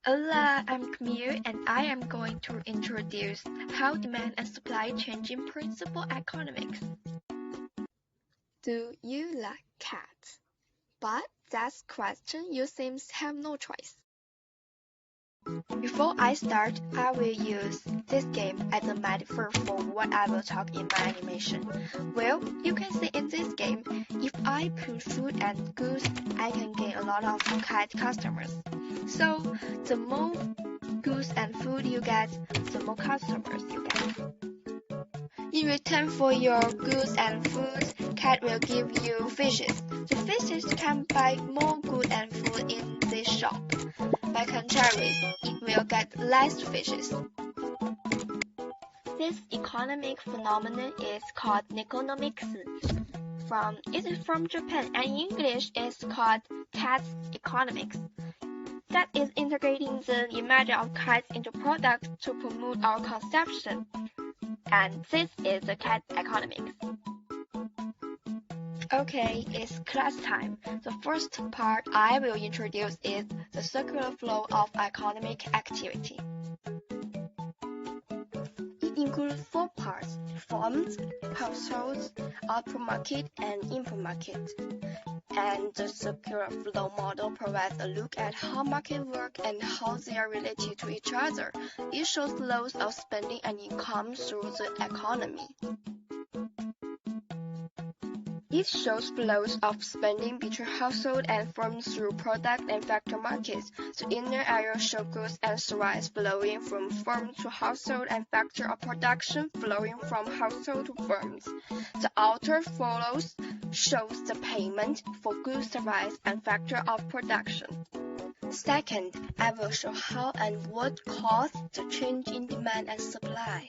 Hola, I'm Camille and I am going to introduce how demand and supply change in principal economics. Do you like cats? But that's a question you seem to have no choice. Before I start, I will use this game as a metaphor for what I will talk in my animation. Well, you can see in this game, if I put food and goods, I can gain a lot of cat customers. So, the more goods and food you get, the more customers you get. In return for your goods and food, cat will give you fishes. The fishes can buy more goods and food in this shop. By contrary, it will get less fishes. This economic phenomenon is called economics. It is from Japan, and in English it's called cat economics. That is integrating the image of cats into products to promote our consumption. And this is the cat economics. Okay, it's class time. The first part I will introduce is the circular flow of economic activity. It includes 4 parts: firms, households, output market, and input market. And the circular flow model provides a look at how markets work and how they are related to each other. It shows flows of spending and income through the economy. It shows flows of spending between household and firms through product and factor markets. The inner area shows goods and services flowing from firm to household and factor of production flowing from household to firms. The outer follows shows the payment for goods, services, and factor of production. Second, I will show how and what caused the change in demand and supply.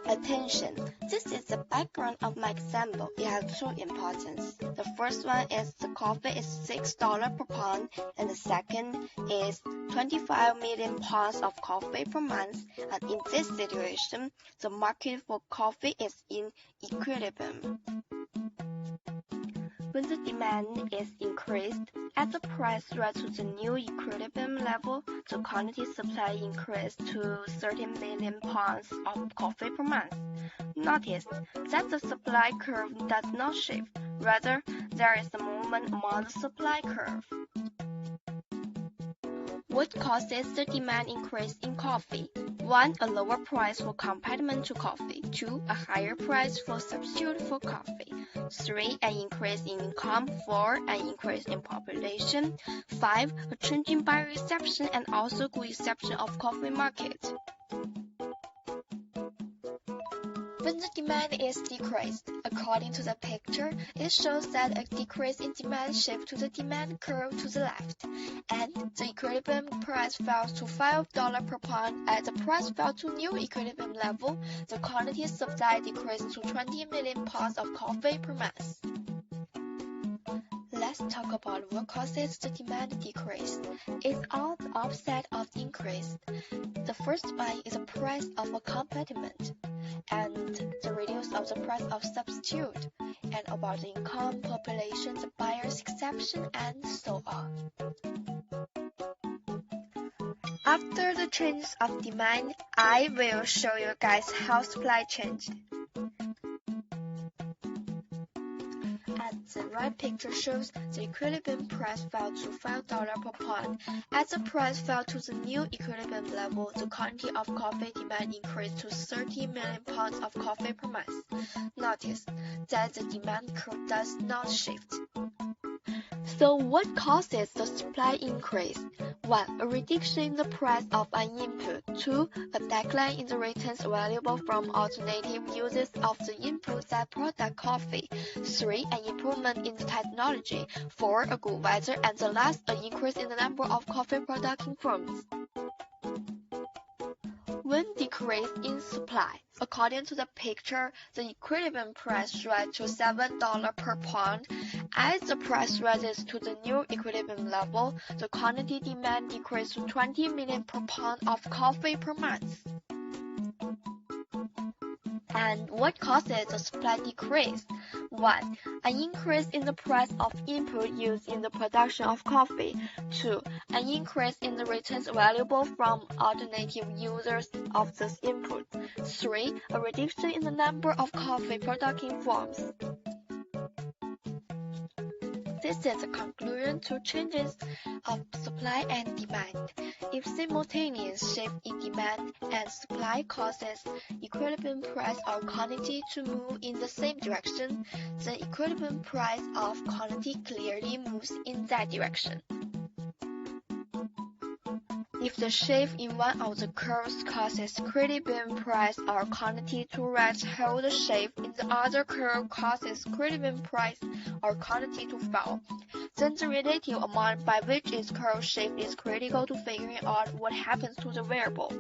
Attention! This is the background of my example. It has 2 importance. The first one is the coffee is $6 per pound, and the second is 25 million pounds of coffee per month. And in this situation, the market for coffee is in equilibrium. When the demand is increased, as the price rises to the new equilibrium level, the quantity supply increases to 13 million pounds of coffee per month. Notice that the supply curve does not shift, rather there is a movement among the supply curve. What causes the demand increase in coffee? 1. A lower price for complement to coffee. 2. A higher price for substitute for coffee. 3. An increase in income. 4. An increase in population. 5. A change in buyer reception and also good reception of coffee market. When the demand is decreased, according to the picture, it shows that a decrease in demand shifts to the demand curve to the left, and the equilibrium price fell to $5 per pound. As the price fell to new equilibrium level, the quantity supply decreased to 20 million pounds of coffee per month. Let's talk about what causes the demand decrease. It's all the opposite of the increase. The first one is the price of a complement, and the reduce of the price of substitute, and about the income, population, the buyer's exception, and so on. After the change of demand, I will show you guys how supply changed. The right picture shows the equilibrium price fell to $5 per pound. As the price fell to the new equilibrium level, the quantity of coffee demand increased to 30 million pounds of coffee per month. Notice that the demand curve does not shift. So what causes the supply increase? 1. A reduction in the price of an input. 2. A decline in the returns available from alternative uses of the input that product coffee. 3. An improvement in the technology. 4. A good weather. And the last, an increase in the number of coffee production firms. When decrease in supply, according to the picture, the equilibrium price rises to $7 per pound. As the price rises to the new equilibrium level, the quantity demand decreases to 20 million per pound of coffee per month. And what causes the supply decrease? 1. An increase in the price of input used in the production of coffee. 2. An increase in the returns available from alternative users of this input. 3. A reduction in the number of coffee production forms. This is a conclusion to changes of supply and demand. If simultaneous shift in demand and supply causes equilibrium price or quantity to move in the same direction, then equilibrium price of quantity clearly moves in that direction. If the shift in one of the curves causes equilibrium price or quantity to rise, while the shift in the other curve causes equilibrium price or quantity to fall, then the relative amount by which its curve shift is critical to figuring out what happens to the variable.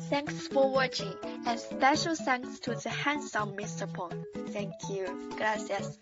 Thanks for watching, and special thanks to the handsome Mr. Peng. Thank you. Gracias.